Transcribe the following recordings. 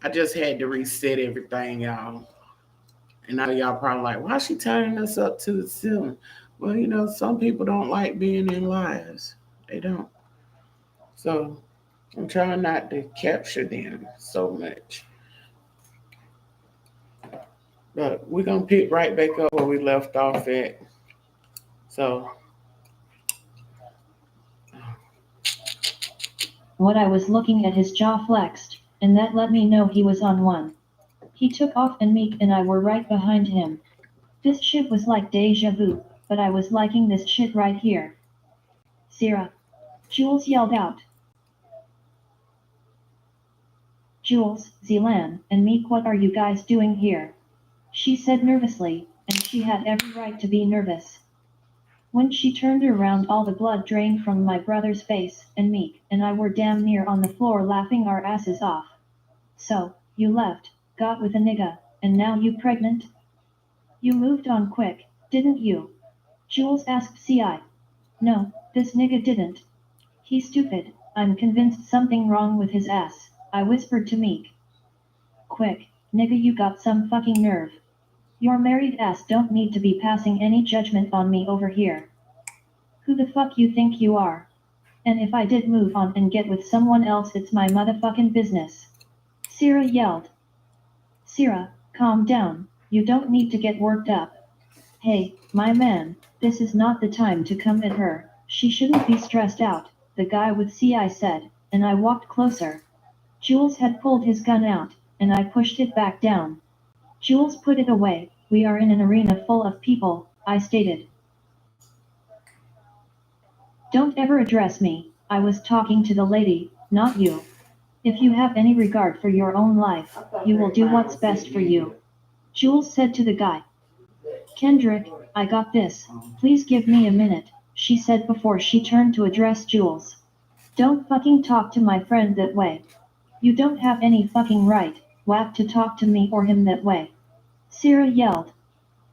I just had to reset everything, y'all. And I know y'all probably like, why is she turning us up to the ceiling? Well, some people don't like being in lives. They don't. So I'm trying not to capture them so much. But we're going to pick right back up where we left off at. So, What I was looking at his jaw flexed, and that let me know he was on one. He took off and Meek and I were right behind him. This shit was like deja vu, but I was liking this shit right here. Sierra. Jules yelled out. Jules, Zelan, and Meek, what are you guys doing here? She said nervously, and she had every right to be nervous. When she turned around, all the blood drained from my brother's face, and Meek and I were damn near on the floor laughing our asses off. So, you left, got with a nigga, and now you pregnant? You moved on quick, didn't you? Jules asked CI. No, this nigga didn't. He's stupid, I'm convinced something wrong with his ass, I whispered to Meek. Quick, nigga, you got some fucking nerve. Your married ass don't need to be passing any judgment on me over here. Who the fuck you think you are? And if I did move on and get with someone else, it's my motherfucking business. Sierra yelled. Sierra, calm down, you don't need to get worked up. Hey, my man, this is not the time to come at her, she shouldn't be stressed out, the guy with CI said, and I walked closer. Jules had pulled his gun out, and I pushed it back down. Jules, put it away, we are in an arena full of people, I stated. Don't ever address me, I was talking to the lady, not you. If you have any regard for your own life, you will do what's best for you. Jules said to the guy. Kendrick, I got this, please give me a minute, she said before she turned to address Jules. Don't fucking talk to my friend that way. You don't have any fucking right, whack, to talk to me or him that way. Sierra yelled.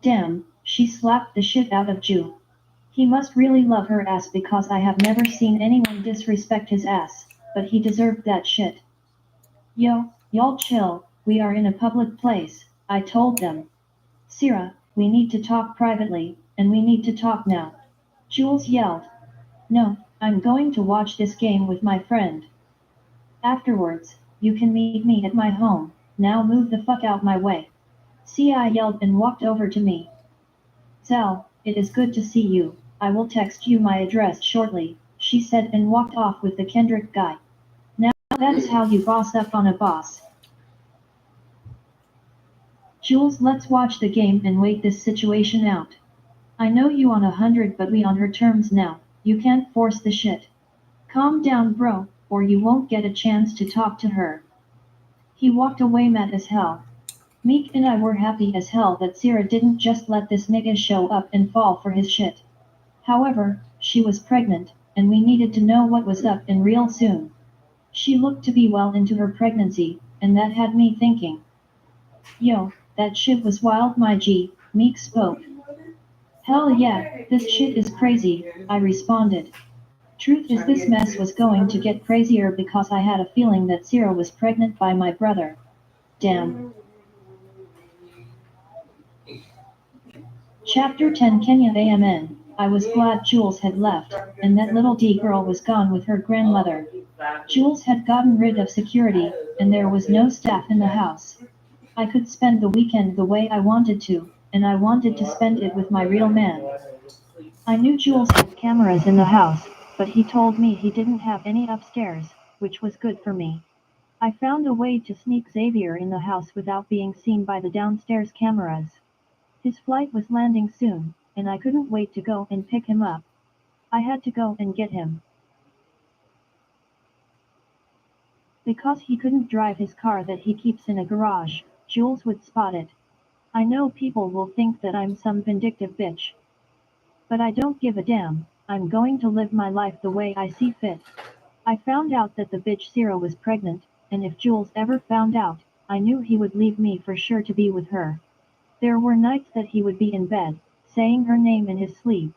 Damn, she slapped the shit out of Ju. He must really love her ass because I have never seen anyone disrespect his ass, but he deserved that shit. Yo, y'all chill, we are in a public place, I told them. Sierra, we need to talk privately, and we need to talk now. Jules yelled. No, I'm going to watch this game with my friend. Afterwards, you can meet me at my home, now move the fuck out my way. CI yelled and walked over to me. Zal, it is good to see you, I will text you my address shortly, she said and walked off with the Kendrick guy. Now that's how you boss up on a boss. Jules, let's watch the game and wait this situation out. I know you on 100, but we on her terms now, you can't force the shit. Calm down, bro, or you won't get a chance to talk to her. He walked away mad as hell. Meek and I were happy as hell that Sierra didn't just let this nigga show up and fall for his shit. However, she was pregnant, and we needed to know what was up and real soon. She looked to be well into her pregnancy, and that had me thinking. Yo, that shit was wild, my G, Meek spoke. Hell yeah, this shit is crazy, I responded. Truth is, this mess was going to get crazier because I had a feeling that Sierra was pregnant by my brother. Damn. Chapter 10, Kenya AMN. I was glad Jules had left, and that little D girl was gone with her grandmother. Jules had gotten rid of security, and there was no staff in the house. I could spend the weekend the way I wanted to, and I wanted to spend it with my real man. I knew Jules had cameras in the house, but he told me he didn't have any upstairs, which was good for me. I found a way to sneak Xavier in the house without being seen by the downstairs cameras. His flight was landing soon, and I couldn't wait to go and pick him up. I had to go and get him. Because he couldn't drive his car that he keeps in a garage, Jules would spot it. I know people will think that I'm some vindictive bitch. But I don't give a damn, I'm going to live my life the way I see fit. I found out that the bitch Sierra was pregnant, and if Jules ever found out, I knew he would leave me for sure to be with her. There were nights that he would be in bed, saying her name in his sleep.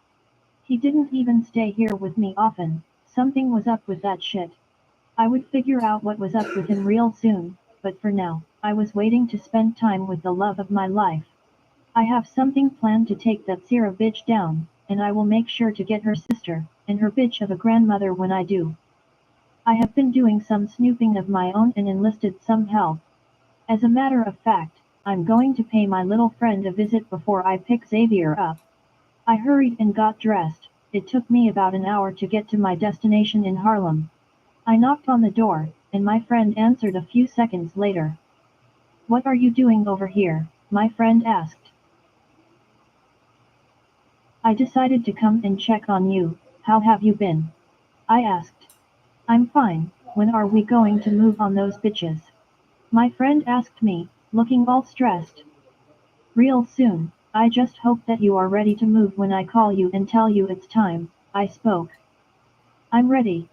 He didn't even stay here with me often, something was up with that shit. I would figure out what was up with him real soon, but for now, I was waiting to spend time with the love of my life. I have something planned to take that Sarah bitch down, and I will make sure to get her sister, and her bitch of a grandmother when I do. I have been doing some snooping of my own and enlisted some help. As a matter of fact, I'm going to pay my little friend a visit before I pick Xavier up. I hurried and got dressed. It took me about an hour to get to my destination in Harlem. I knocked on the door, and my friend answered a few seconds later. "What are you doing over here?" my friend asked. "I decided to come and check on you. How have you been?" I asked. "I'm fine. When are we going to move on those bitches?" my friend asked me, looking all stressed. "Real soon. I just hope that you are ready to move when I call you and tell you it's time," I spoke. "I'm ready.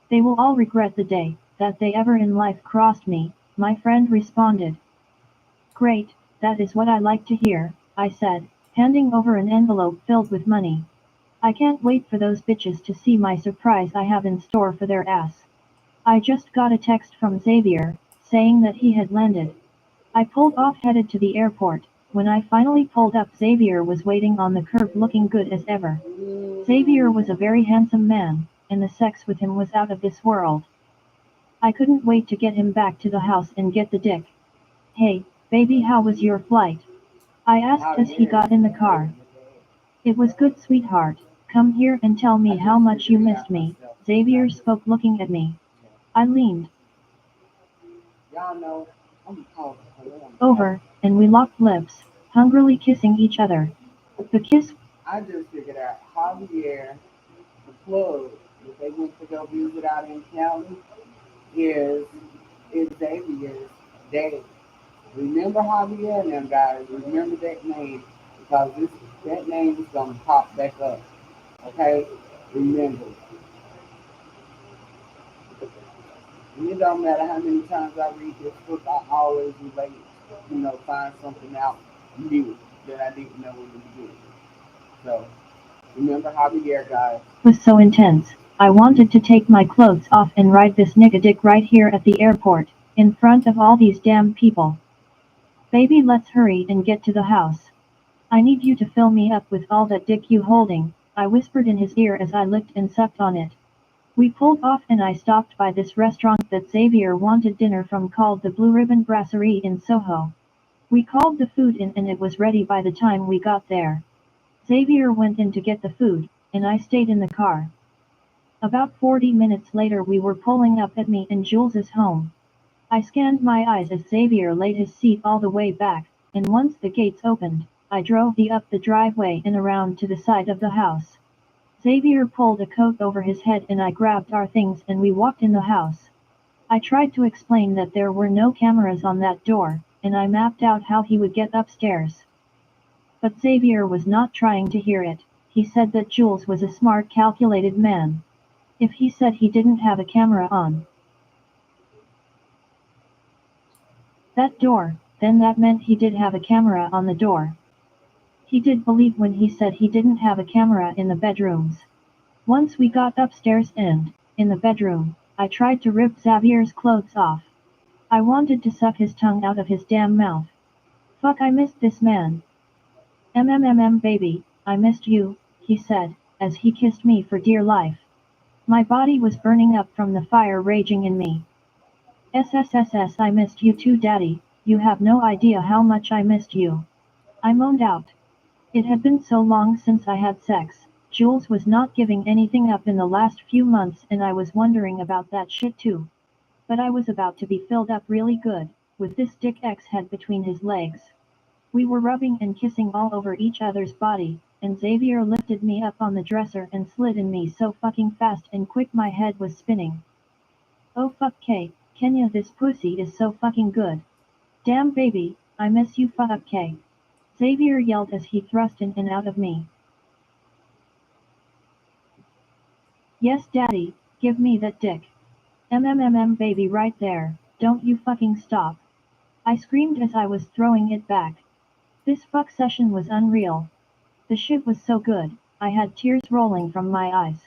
They will all regret the day that they ever in life crossed me," my friend responded. "Great, that is what I like to hear," I said, handing over an envelope filled with money. "I can't wait for those bitches to see my surprise I have in store for their ass." I just got a text from Xavier, saying that he had landed. I pulled off headed to the airport. When I finally pulled up, Xavier was waiting on the curb looking good as ever. Xavier was a very handsome man, and the sex with him was out of this world. I couldn't wait to get him back to the house and get the dick. "Hey, baby, how was your flight?" I asked as he got in the car. "It was good, sweetheart. Come here and tell me how much you missed me," Xavier spoke looking at me. I leaned over, and we locked lips, hungrily kissing each other. The kiss. I just figured out Javier, the plug that they went to go visit out in Cali, is Xavier's dad. Remember Javier and them guys. Remember that name because that name is gonna pop back up. Okay? Remember. And it don't matter how many times I read this book, I always relate, find something out new that I didn't know in the beginning. So remember Javier, guys. Was so intense. I wanted to take my clothes off and ride this nigga dick right here at the airport, in front of all these damn people. "Baby, let's hurry and get to the house. I need you to fill me up with all that dick you holding," I whispered in his ear as I licked and sucked on it. We pulled off and I stopped by this restaurant that Xavier wanted dinner from called the Blue Ribbon Brasserie in Soho. We called the food in and it was ready by the time we got there. Xavier went in to get the food, and I stayed in the car. About 40 minutes later we were pulling up at me and Jules's home. I scanned my eyes as Xavier laid his seat all the way back, and once the gates opened, I drove up the driveway and around to the side of the house. Xavier pulled a coat over his head and I grabbed our things and we walked in the house. I tried to explain that there were no cameras on that door, and I mapped out how he would get upstairs. But Xavier was not trying to hear it. He said that Jules was a smart, calculated man. If he said he didn't have a camera on that door, then that meant he did have a camera on the door. He did believe when he said he didn't have a camera in the bedrooms. Once we got upstairs and, in the bedroom, I tried to rip Xavier's clothes off. I wanted to suck his tongue out of his damn mouth. Fuck, I missed this man. Baby, I missed you, he said, as he kissed me for dear life. My body was burning up from the fire raging in me. SSSS, I missed you too, Daddy. You have no idea how much I missed you. I moaned out. It had been so long since I had sex. Jules was not giving anything up in the last few months and I was wondering about that shit too. But I was about to be filled up really good, with this dick X head between his legs. We were rubbing and kissing all over each other's body, and Xavier lifted me up on the dresser and slid in me so fucking fast and quick my head was spinning. Oh fuck Kenya, this pussy is so fucking good. Damn baby, I miss you fuck K. Xavier yelled as he thrust in and out of me. Yes daddy, give me that dick. Baby right there, don't you fucking stop. I screamed as I was throwing it back. This fuck session was unreal. The shit was so good, I had tears rolling from my eyes.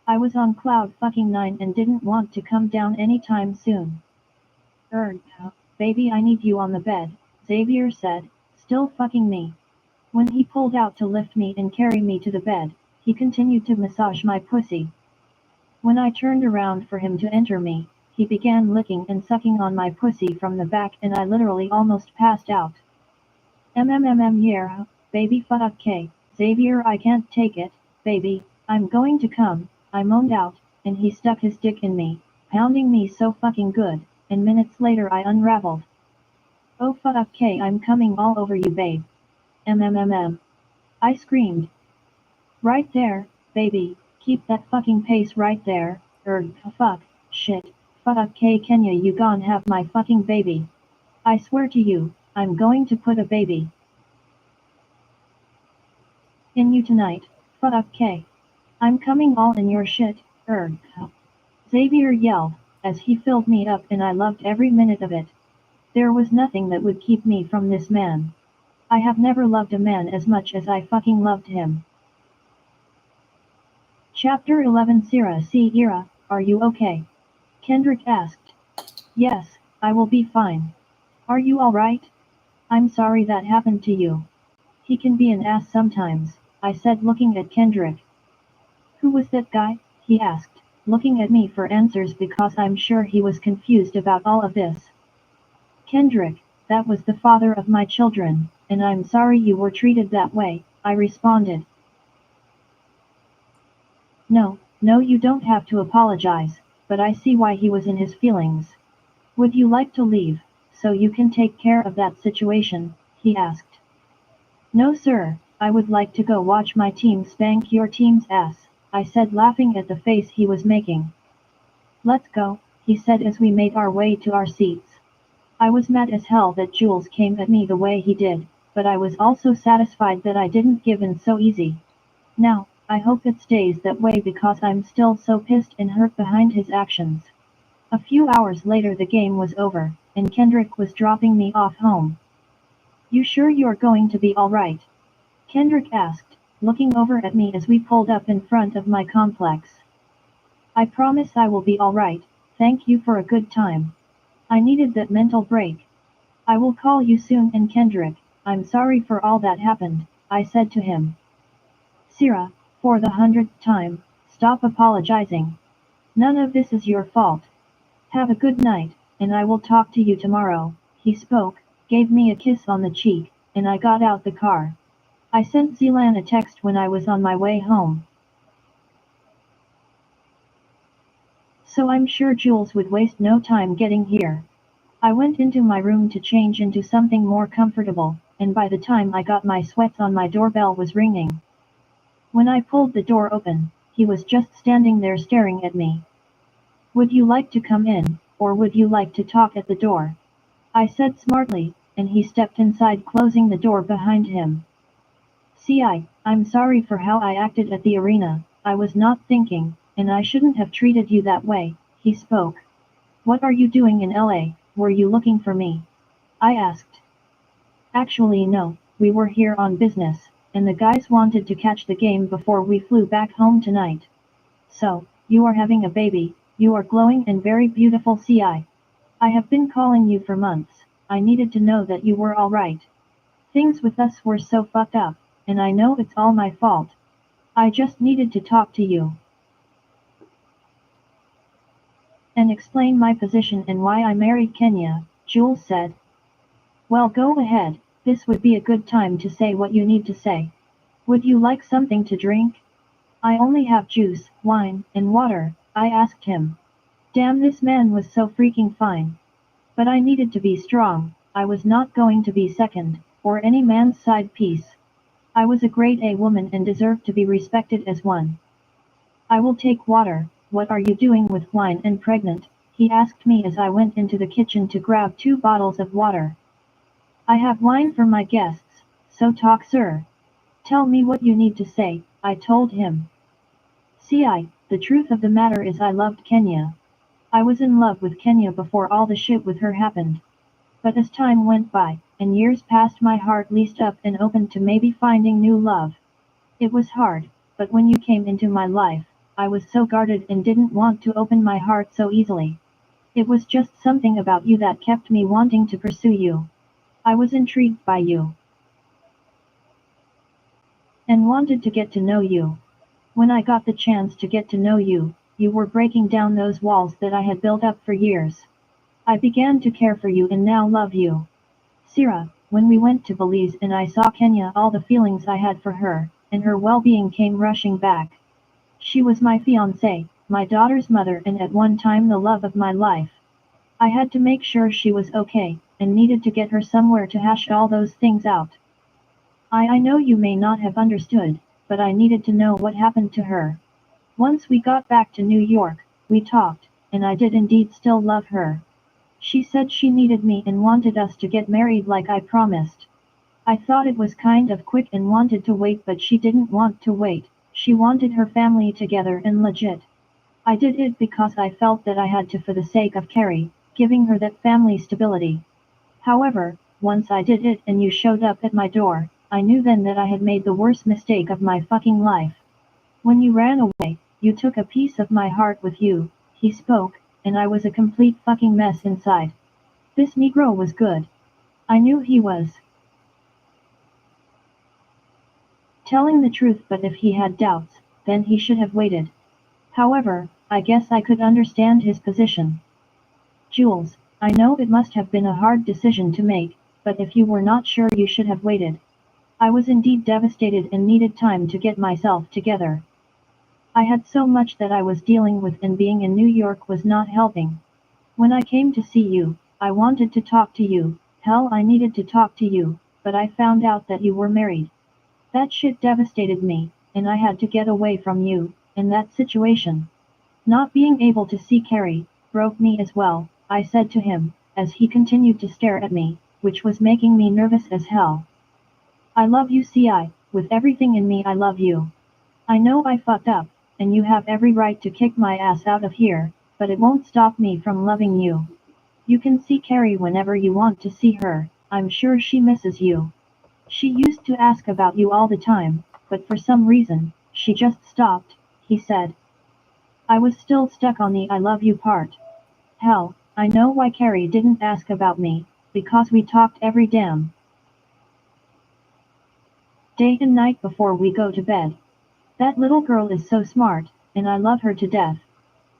I was on cloud fucking 9 and didn't want to come down anytime soon. Baby, I need you on the bed, Xavier said, still fucking me. When he pulled out to lift me and carry me to the bed, he continued to massage my pussy. When I turned around for him to enter me, he began licking and sucking on my pussy from the back and I literally almost passed out. Yeah, baby fuck K, Xavier I can't take it, baby, I'm going to come, I moaned out, and he stuck his dick in me, pounding me so fucking good, and minutes later I unraveled. Oh fuck K, I'm coming all over you babe. I screamed. Right there, baby, keep that fucking pace right there, fuck, shit, fuck K Kenya you gon' have my fucking baby. I swear to you, I'm going to put a baby in you tonight, fuck K. I'm coming all in your shit, erg. Xavier yelled, as he filled me up and I loved every minute of it. There was nothing that would keep me from this man. I have never loved a man as much as I fucking loved him. Chapter 11 Sierra, are you okay? Kendrick asked. Yes, I will be fine. Are you alright? I'm sorry that happened to you. He can be an ass sometimes, I said looking at Kendrick. Who was that guy? He asked, looking at me for answers because I'm sure he was confused about all of this. Kendrick, that was the father of my children, and I'm sorry you were treated that way, I responded. No, you don't have to apologize, but I see why he was in his feelings. Would you like to leave, so you can take care of that situation? He asked. No sir, I would like to go watch my team spank your team's ass, I said laughing at the face he was making. Let's go, he said as we made our way to our seats. I was mad as hell that Jules came at me the way he did, but I was also satisfied that I didn't give in so easy. Now, I hope it stays that way because I'm still so pissed and hurt behind his actions. A few hours later the game was over, and Kendrick was dropping me off home. You sure you're going to be alright? Kendrick asked, looking over at me as we pulled up in front of my complex. I promise I will be alright, thank you for a good time. I needed that mental break. I will call you soon and Kendrick, I'm sorry for all that happened, I said to him. Sierra, for the 100th time, stop apologizing. None of this is your fault. Have a good night, and I will talk to you tomorrow, he spoke, gave me a kiss on the cheek, and I got out the car. I sent Zelan a text when I was on my way home. So I'm sure Jules would waste no time getting here. I went into my room to change into something more comfortable, and by the time I got my sweats on my doorbell was ringing. When I pulled the door open, he was just standing there staring at me. Would you like to come in, or would you like to talk at the door? I said smartly, and he stepped inside closing the door behind him. I'm sorry for how I acted at the arena, I was not thinking, and I shouldn't have treated you that way, he spoke. What are you doing in LA, were you looking for me? I asked. Actually no, we were here on business, and the guys wanted to catch the game before we flew back home tonight. So, you are having a baby, you are glowing and very beautiful I have been calling you for months, I needed to know that you were alright. Things with us were so fucked up, and I know it's all my fault. I just needed to talk to you and explain my position and why I married Kenya, Jules said. Well go ahead, this would be a good time to say what you need to say. Would you like something to drink? I only have juice, wine, and water, I asked him. Damn this man was so freaking fine. But I needed to be strong, I was not going to be second, or any man's side piece. I was a grade A woman and deserved to be respected as one. I will take water, what are you doing with wine and pregnant? He asked me as I went into the kitchen to grab 2 bottles of water. I have wine for my guests, so talk sir. Tell me what you need to say, I told him. The truth of the matter is I loved Kenya. I was in love with Kenya before all the shit with her happened. But as time went by, and years passed my heart leased up and opened to maybe finding new love. It was hard, but when you came into my life, I was so guarded and didn't want to open my heart so easily. It was just something about you that kept me wanting to pursue you. I was intrigued by you and wanted to get to know you. When I got the chance to get to know you, you were breaking down those walls that I had built up for years. I began to care for you and now love you. Sierra, when we went to Belize and I saw Kenya, all the feelings I had for her, and her well-being came rushing back. She was my fiancée, my daughter's mother and at one time the love of my life. I had to make sure she was okay, and needed to get her somewhere to hash all those things out. I know you may not have understood, but I needed to know what happened to her. Once we got back to New York, we talked, and I did indeed still love her. She said she needed me and wanted us to get married like I promised. I thought it was kind of quick and wanted to wait, but she didn't want to wait. She wanted her family together and legit. I did it because I felt that I had to for the sake of Carrie, giving her that family stability. However, once I did it and you showed up at my door, I knew then that I had made the worst mistake of my fucking life. When you ran away, you took a piece of my heart with you, he spoke, and I was a complete fucking mess inside. This Negro was good. I knew he was telling the truth, but if he had doubts, then he should have waited. However, I guess I could understand his position. Jules, I know it must have been a hard decision to make, but if you were not sure you should have waited. I was indeed devastated and needed time to get myself together. I had so much that I was dealing with and being in New York was not helping. When I came to see you, I wanted to talk to you, hell I needed to talk to you, but I found out that you were married. That shit devastated me, and I had to get away from you, in that situation. Not being able to see Carrie, broke me as well, I said to him, as he continued to stare at me, which was making me nervous as hell. I love you, CI, with everything in me I love you. I know I fucked up, and you have every right to kick my ass out of here, but it won't stop me from loving you. You can see Carrie whenever you want to see her, I'm sure she misses you. She used to ask about you all the time, but for some reason, she just stopped, he said. I was still stuck on the I love you part. Hell, I know why Carrie didn't ask about me, because we talked every damn day and night before we go to bed. That little girl is so smart, and I love her to death.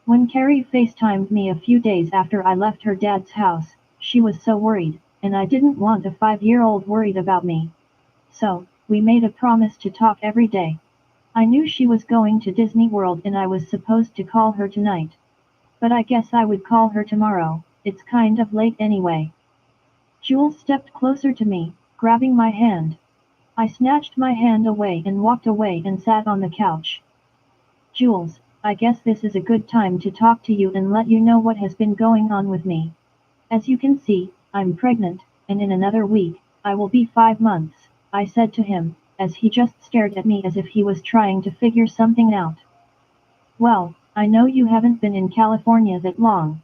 When Carrie FaceTimed me a few days after I left her dad's house, she was so worried, and I didn't want a 5-year-old worried about me. So, we made a promise to talk every day. I knew she was going to Disney World and I was supposed to call her tonight. But I guess I would call her tomorrow, it's kind of late anyway. Jules stepped closer to me, grabbing my hand. I snatched my hand away and walked away and sat on the couch. Jules, I guess this is a good time to talk to you and let you know what has been going on with me. As you can see, I'm pregnant, and in another week, I will be 5 months, I said to him, as he just stared at me as if he was trying to figure something out. Well, I know you haven't been in California that long.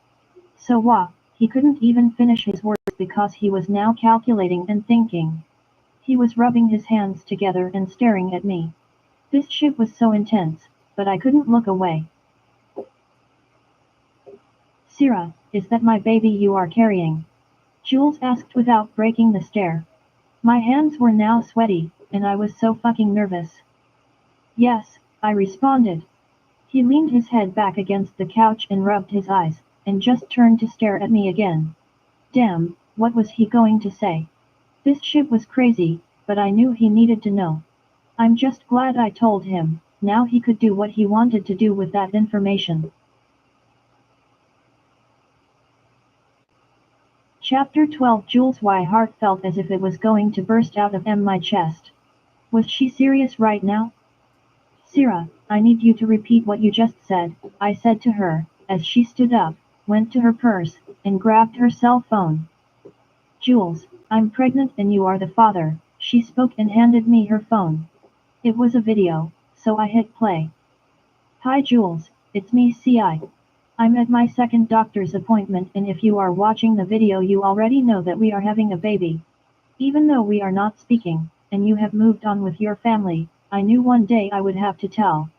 So what? He couldn't even finish his words because he was now calculating and thinking. He was rubbing his hands together and staring at me. This shit was so intense, but I couldn't look away. Sierra, is that my baby you are carrying? Jules asked without breaking the stare. My hands were now sweaty, and I was so fucking nervous. Yes, I responded. He leaned his head back against the couch and rubbed his eyes, and just turned to stare at me again. Damn, what was he going to say? This shit was crazy, but I knew he needed to know. I'm just glad I told him, now he could do what he wanted to do with that information. Chapter 12 Jules' heart felt as if it was going to burst out of my chest. Was she serious right now? Sierra, I need you to repeat what you just said, I said to her, as she stood up, went to her purse, and grabbed her cell phone. Jules, I'm pregnant and you are the father, she spoke and handed me her phone. It was a video, so I hit play. Hi Jules, it's me CI. I'm at my second doctor's appointment and if you are watching the video you already know that we are having a baby. Even though we are not speaking, and you have moved on with your family, I knew one day I would have to tell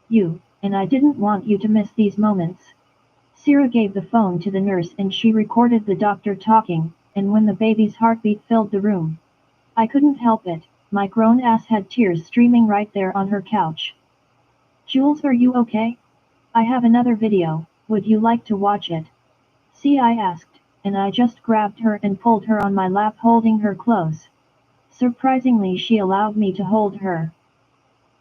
you, and I didn't want you to miss these moments. Sarah gave the phone to the nurse and she recorded the doctor talking, and when the baby's heartbeat filled the room, I couldn't help it. My grown ass had tears streaming right there on her couch. Jules, are you okay? I have another video, would you like to watch it? See, I asked, and I just grabbed her and pulled her on my lap holding her close. Surprisingly, she allowed me to hold her.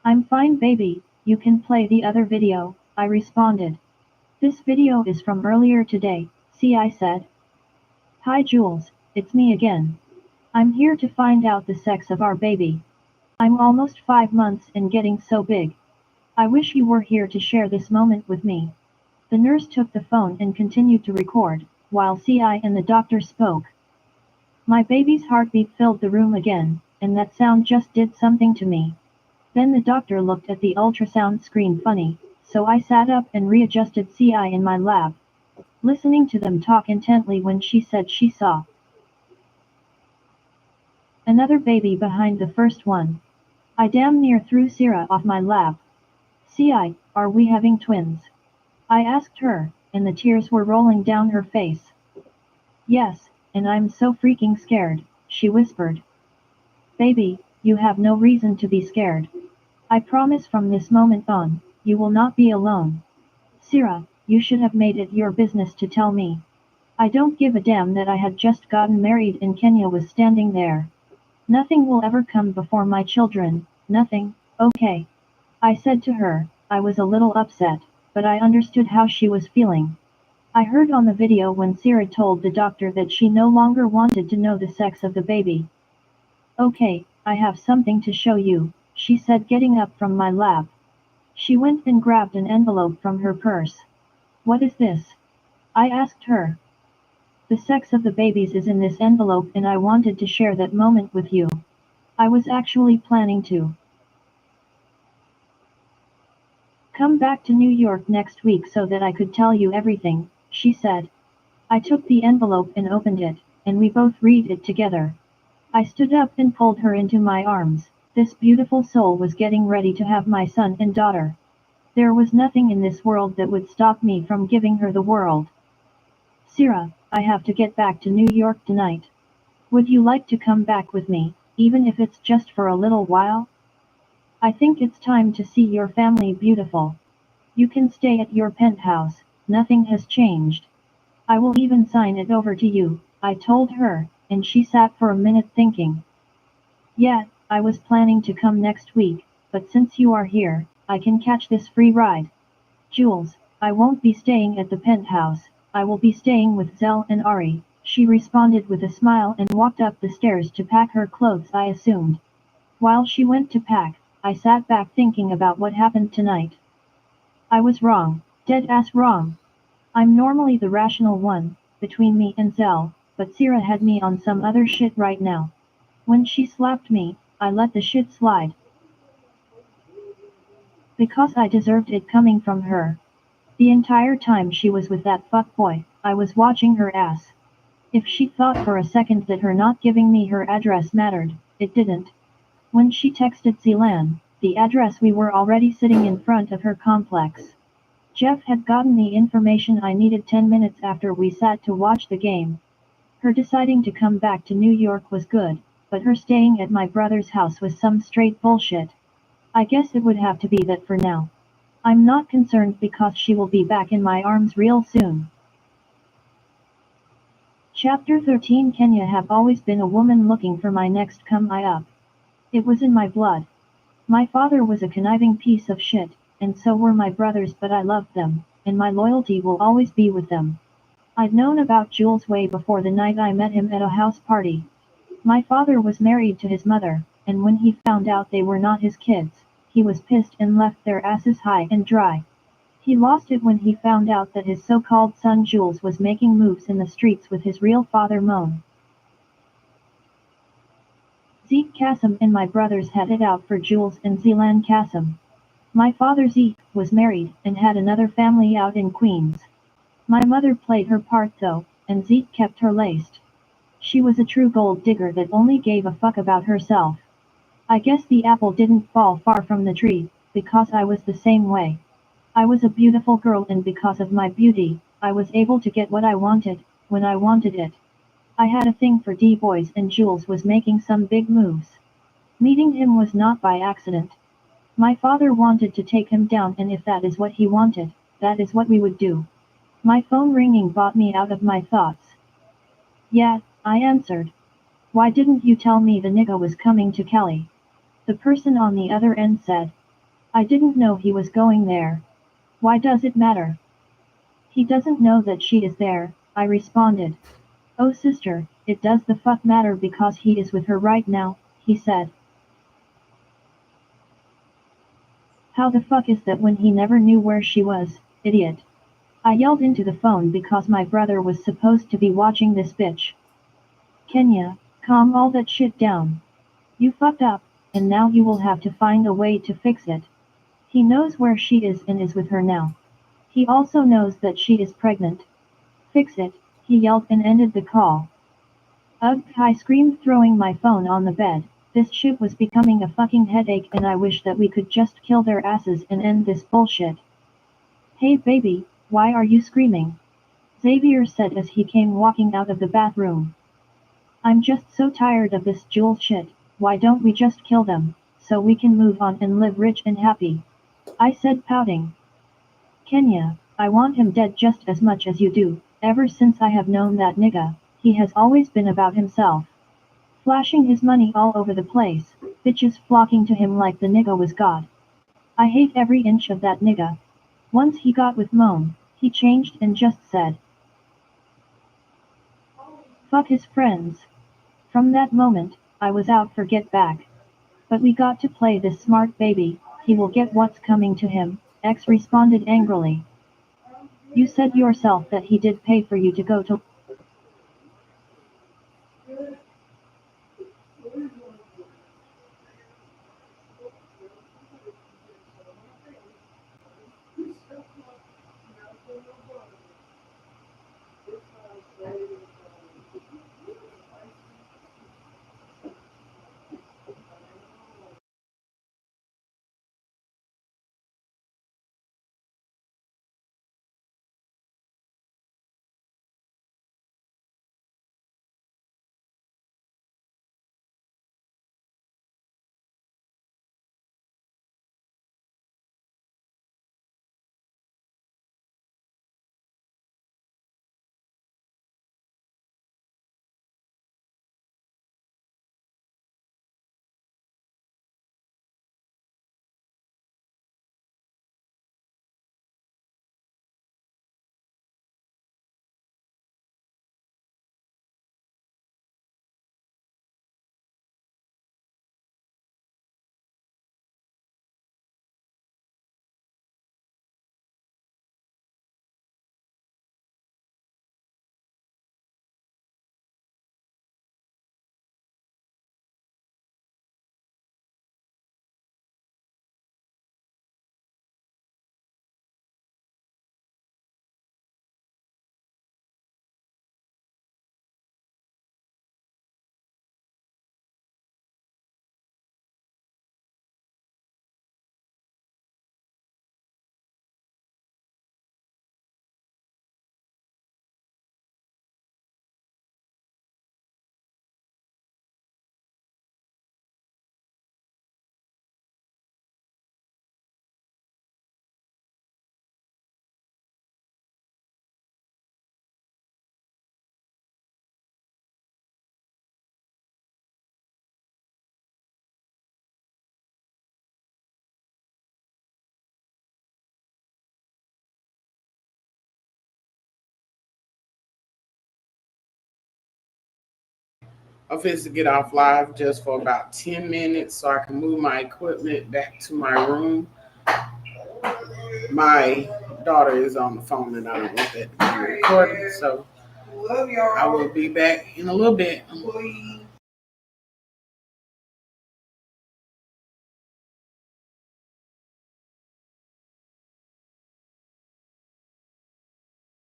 I'm fine, baby, you can play the other video, I responded. This video is from earlier today, see, I said. Hi Jules, it's me again. I'm here to find out the sex of our baby. I'm almost 5 months and getting so big. I wish you were here to share this moment with me. The nurse took the phone and continued to record, while CI and the doctor spoke. My baby's heartbeat filled the room again, and that sound just did something to me. Then the doctor looked at the ultrasound screen funny, so I sat up and readjusted CI in my lap, listening to them talk intently when she said she saw another baby behind the first one. I damn near threw Sierra off my lap. CI, are we having twins? I asked her, and the tears were rolling down her face. Yes, and I'm so freaking scared, she whispered. Baby, you have no reason to be scared. I promise from this moment on, you will not be alone. Sierra, you should have made it your business to tell me. I don't give a damn that I had just gotten married and Kenya was standing there. Nothing will ever come before my children, nothing, okay. I said to her. I was a little upset, but I understood how she was feeling. I heard on the video when Sierra told the doctor that she no longer wanted to know the sex of the baby. Okay, I have something to show you, she said, getting up from my lap. She went and grabbed an envelope from her purse. What is this? I asked her. The sex of the babies is in this envelope and I wanted to share that moment with you. I was actually planning to come back to New York next week so that I could tell you everything, she said. I took the envelope and opened it, and we both read it together. I stood up and pulled her into my arms. This beautiful soul was getting ready to have my son and daughter. There was nothing in this world that would stop me from giving her the world. Sierra, I have to get back to New York tonight. Would you like to come back with me, even if it's just for a little while? I think it's time to see your family, beautiful. You can stay at your penthouse, nothing has changed. I will even sign it over to you, I told her, and she sat for a minute thinking. Yeah, I was planning to come next week, but since you are here, I can catch this free ride. Jules, I won't be staying at the penthouse, I will be staying with Zell and Ari, she responded with a smile and walked up the stairs to pack her clothes, I assumed. While she went to pack, I sat back thinking about what happened tonight. I was wrong, dead ass wrong. I'm normally the rational one, between me and Zell, but Sierra had me on some other shit right now. When she slapped me, I let the shit slide. Because I deserved it coming from her. The entire time she was with that fuckboy, I was watching her ass. If she thought for a second that her not giving me her address mattered, it didn't. When she texted Zelan, the address, we were already sitting in front of her complex. Jeff had gotten the information I needed 10 minutes after we sat to watch the game. Her deciding to come back to New York was good, but her staying at my brother's house was some straight bullshit. I guess it would have to be that for now. I'm not concerned because she will be back in my arms real soon. Chapter 13. Kenya have always been a woman looking for my next come up. It was in my blood. My father was a conniving piece of shit, and so were my brothers, but I loved them, and my loyalty will always be with them. I'd known about Jules way before the night I met him at a house party. My father was married to his mother, and when he found out they were not his kids, he was pissed and left their asses high and dry. He lost it when he found out that his so-called son Jules was making moves in the streets with his real father Moan. Zeke Kassom and my brothers had it out for Jules and Zelan Kassom. My father Zeke was married and had another family out in Queens. My mother played her part though, and Zeke kept her laced. She was a true gold digger that only gave a fuck about herself. I guess the apple didn't fall far from the tree, because I was the same way. I was a beautiful girl and because of my beauty, I was able to get what I wanted, when I wanted it. I had a thing for D-boys and Jules was making some big moves. Meeting him was not by accident. My father wanted to take him down and if that is what he wanted, that is what we would do. My phone ringing brought me out of my thoughts. Yeah, I answered. Why didn't you tell me the nigga was coming to Cali? The person on the other end said. I didn't know he was going there. Why does it matter? He doesn't know that she is there, I responded. Oh sister, it does the fuck matter because he is with her right now, he said. How the fuck is that when he never knew where she was, idiot? I yelled into the phone because my brother was supposed to be watching this bitch. Kenya, calm all that shit down. You fucked up, and now you will have to find a way to fix it. He knows where she is and is with her now. He also knows that she is pregnant. Fix it, he yelled and ended the call. Ugh, I screamed throwing my phone on the bed. This shit was becoming a fucking headache and I wish that we could just kill their asses and end this bullshit. Hey baby, why are you screaming? Xavier said as he came walking out of the bathroom. I'm just so tired of this Jules shit, why don't we just kill them, so we can move on and live rich and happy? I said pouting. Kenya, I want him dead just as much as you do, ever since I have known that nigga, he has always been about himself. Flashing his money all over the place, bitches flocking to him like the nigga was God. I hate every inch of that nigga. Once he got with Moan, he changed and just said, fuck his friends. From that moment, I was out for get back. But we got to play this smart baby, he will get what's coming to him, X responded angrily. You said yourself that he did pay for you to go to. I'm fixing to get off live just for about 10 minutes so I can move my equipment back to my room. My daughter is on the phone and I don't want that to be recorded, so I will be back in a little bit.